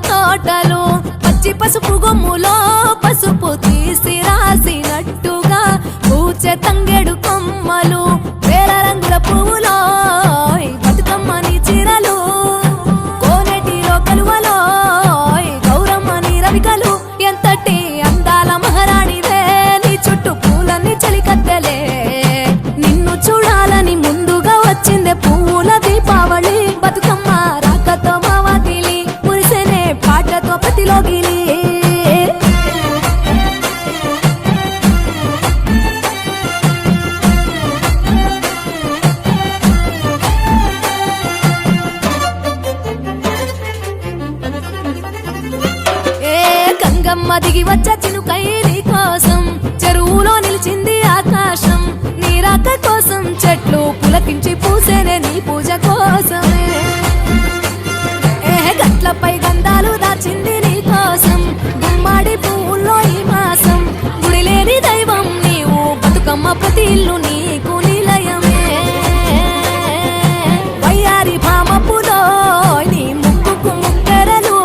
తోటలు పచ్చి పసుపు గొమ్ములో పసుపు తీసి రాసినట్టుగా పూచె తంగెడు కొమ్మలు వేల రంగుల పువ్వులో బతుకమ్మని చీరలు కోనేటిలో కలువలో గౌరమ్మని రవికలు ఎంతటి అందాల మహారాణివే నీ చుట్టూ పూలన్నీ చలికత్తెలే నిన్ను చూడాలని ముందుగా వచ్చిందే పువ్వుల దీపావళి బతుకమ్మ రాకతో మావాకిలి మురిసెనే పాటతో ప్రతిలోగిలి గంగమ్మ దిగి వచ్చ చినుకై నీ కోసం చెరువులో నిలిచింది ఆకాశం నీ రాక కోసం చెట్లు పులకించి పూసేనే నీ పూజ కోసమే గట్లపై గంధాలు దాచింది నీ కోసం గుమ్మాడి పువ్వుల్లో ఈ మాసం గుడిలేని దైవం నీవు బతుకమ్మ ప్రతి ఇల్లు నీకు నిలయమే వయ్యారి భామపులో నీ ముక్కుకు ముక్కెరలు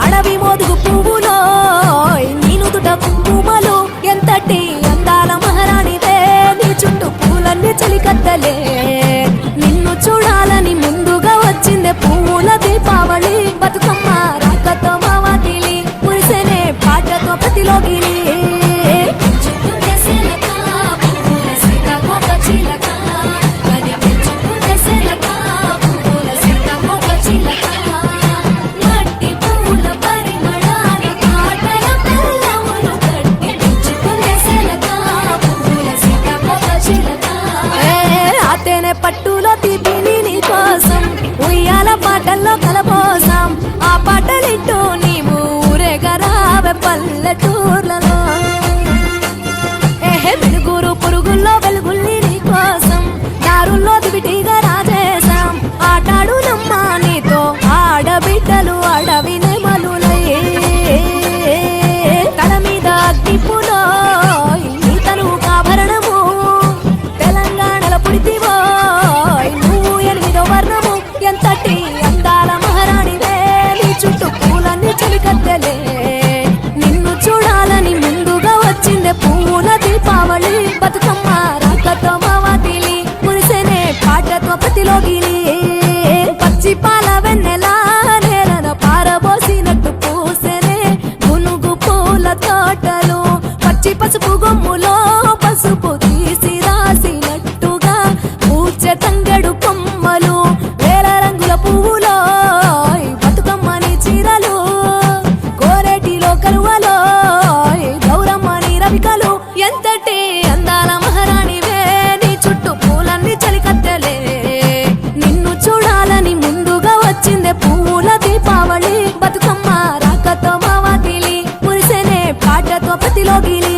అడవి మోదుగు పువ్వులో నీ నుదుట కుంకుమలు ఎంతటి అందాల మహారాణిదే నీ చుట్టూ పూలన్నీ చలికత్తలే నిన్ను చూడాలని ముందుగా వచ్చిందే పువ్వుల దీపావళి బతుకమ్మ రాకతో మావాకిలి మురిసెనే పాటతో ప్రతిలోగిలి పట్టులో తీపిని నీ కోసం ఉయ్యాల పాటల్లో కలపోసాం ఆ పాటలిట్టు నీవు ఊరేగరావే పల్లెటూర్లలో వెలుగురు పురుగుల్లో వెలుగుల్ని నీ కోసం దారుల్లో దివిటిగా రాజేశాం ఆటాడు నమ్మ నీతో ఆడబిడ్డలు అడవి నెమలులై తల మీద అగ్గిపులో నీ తను ఆభరణము తెలంగాణలో పుడితివో నువ్వు 8వ వర్ణము ఎంతటి అందాల మహారాణివే నీ చుట్టూ పూలన్నీ చలికత్తెలే నిన్ను చూడాలని ముందుగా వచ్చిందే పువ్వుల దీపావళి బతుకమ్మ రాకతో మావాకిలి మురిసెనే పాటతో ప్రతిలోగిలి పచ్చి పాల వెన్నెలా నేలన పారబోసినట్టు పూసెనే గునుగు పూల తోటలు పచ్చి పసుపు గొమ్ములో పసుపు తీసి రాసినట్టుగా పూచె తంగెడు కొమ్మలు వేల రంగుల పువ్వులో బతుకమ్మని చీరలు కోరేటిలో కలువలో గౌరమ్మని రవికలు ఎంతటి అందాల మహారాణివే నీ చుట్టూ పూలన్నీ చలికత్తెలే నిన్ను చూడాలని ముందుగా వచ్చిందే పువ్వుల దీపావళి బతుకమ్మ రాకతో మావాకిలి మురిసెనే పాటతో ప్రతిలోగిలి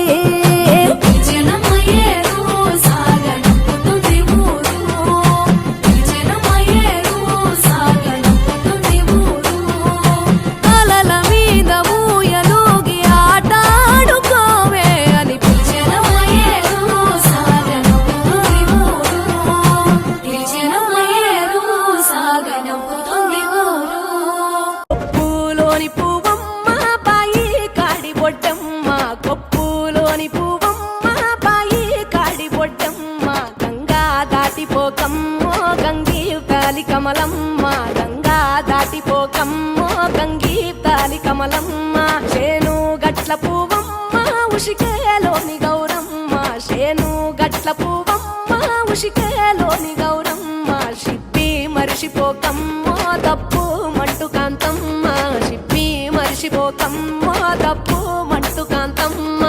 కమలమ్మ గంగా దాటిపోకమ్మో గంగీతాలి కమలమ్మ శేను గట్ల పువ్వమ్మ ఉషికేలోని గౌరమ్మ శేను గట్ల పువ్వమ్మ ఉషికేలోని గౌరమ్మ షిప్పి మరిషిపోకమ్మో తప్పు మంటు కాంతమ్మ షిప్పి మరిషిపోకమ్మో తప్పు మంటు కాంతమ్మ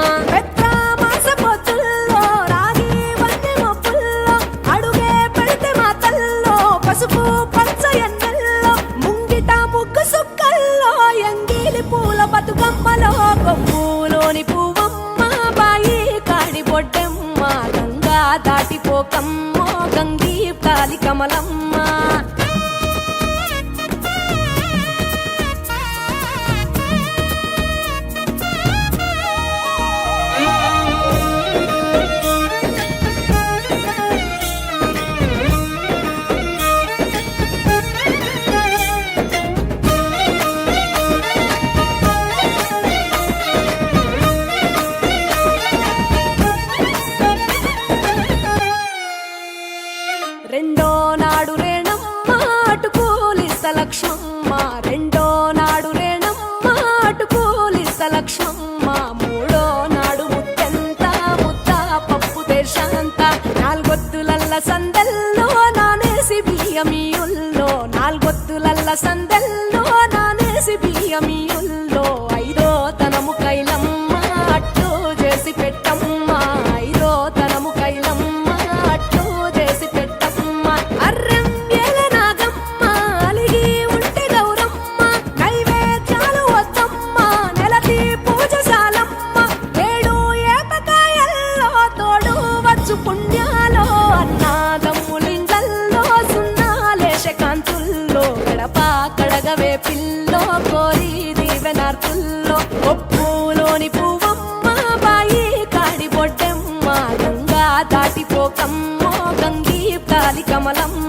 పసుపు పచ్చ ఎన్నెల్లో ముంగిట ముగ్గు సుక్కల్లో ఎంగిలి పూల బతుకమ్మలో కొమ్ములోని పువ్వమ్మ బాయి కాడి బొడ్డెమ్మ గంగా దాటిపోకమ్మో గంగీ కాలి కమలమ్మ లక్ష్మమ్మ మూడో నాడు ముత్తెంత ముద్ద పప్పు దేశంత నాలుగొత్తులల్ల సందెల్లో నానేసి బియ్యమియుల్లో నాలుగొత్తులల్ల సందెల్లో నానేసి బియ్యమియుల్లో ఐదో తనము కైలమ్మ అట్టు చేసి పెట్టమ్మ ఐదో తనము కైలమ్మ అట్టు చేసి పెట్టమ్మ అర్రం ఏల నాగమ్మ అలిగి ఉంటే గౌరమ్మ నైవేద్యాలు వద్దమ్మ నెలకి పూజశాలమ్మ ఏడు ఏపకాయల్లో తోడు వచ్చు పుణ్యాలో అన్నాదమ్ములింగల్లో సున్నాలేశ కాంతుల్లో గడప కడగవే పిల్లో కోరి దీవెనార్తుల్లో ఒప్పులోని పువ్వమ్మ బాయి కాడి బొడ్డెమ్మ గంగా దాటిపోకమ్మో గంగీ కాలి కమలమ్మ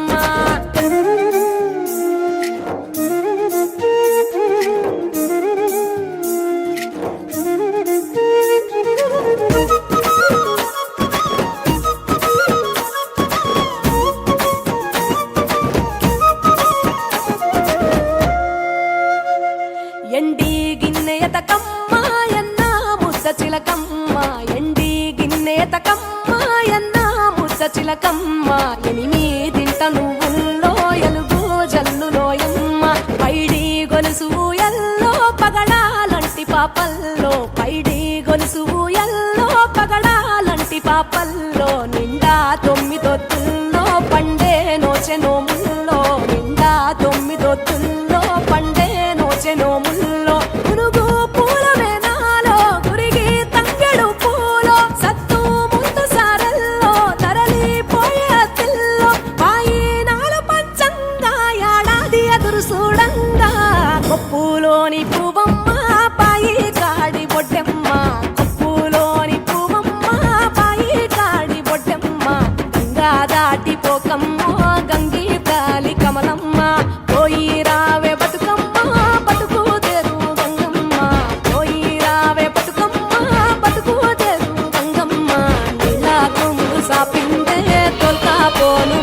ఎండి గిన్నెయతకమ్మ ఎన్న ముద్ద చిలకమ్మ ఎండి గిన్నెయతకమ్మ ఎన్న ముద్ద చిలకమ్మ ఎనిమిదింట నువ్వుల్లో ఎలుగు జల్లులోయమ్మ పైడి గొలుసు ఎల్లో పగడాలంటి పాపల్లో పైడి గొలుసు ఎల్లో పగడాలంటి పాపల్లో నిండా తొమ్మిదొత్తుల్లో పండే నోచె నోముల్లో నిండా తొమ్మిదొత్తుల్లో పండే నోచె నోముల్లో పునుగు పూల వేనాలో గురిగి తంగెడు పూలో సత్తు ముందు సారల్లో తరలిపోయే అత్తిల్లో పాయి నాలు పంచంగా ఏడాది ఎదురు చూడంగా కొప్పులోని పువ్వమ్మ పాయి కాడి బొడ్డెమ్మ కొప్పులోని పువ్వమ్మ పాయి కాడి బొడ్డెమ్మ గంగా దాటిపోకమ్మో గంగీ కాలి కమలమ్మ పోయి రావే బతుకమ్మ బతుకు తెరు గంగమ్మ పోయి రావే బతుకమ్మ బతుకు తెరు గంగమ్మ నీలా కొంగు సాపిందే తొల్కా పోను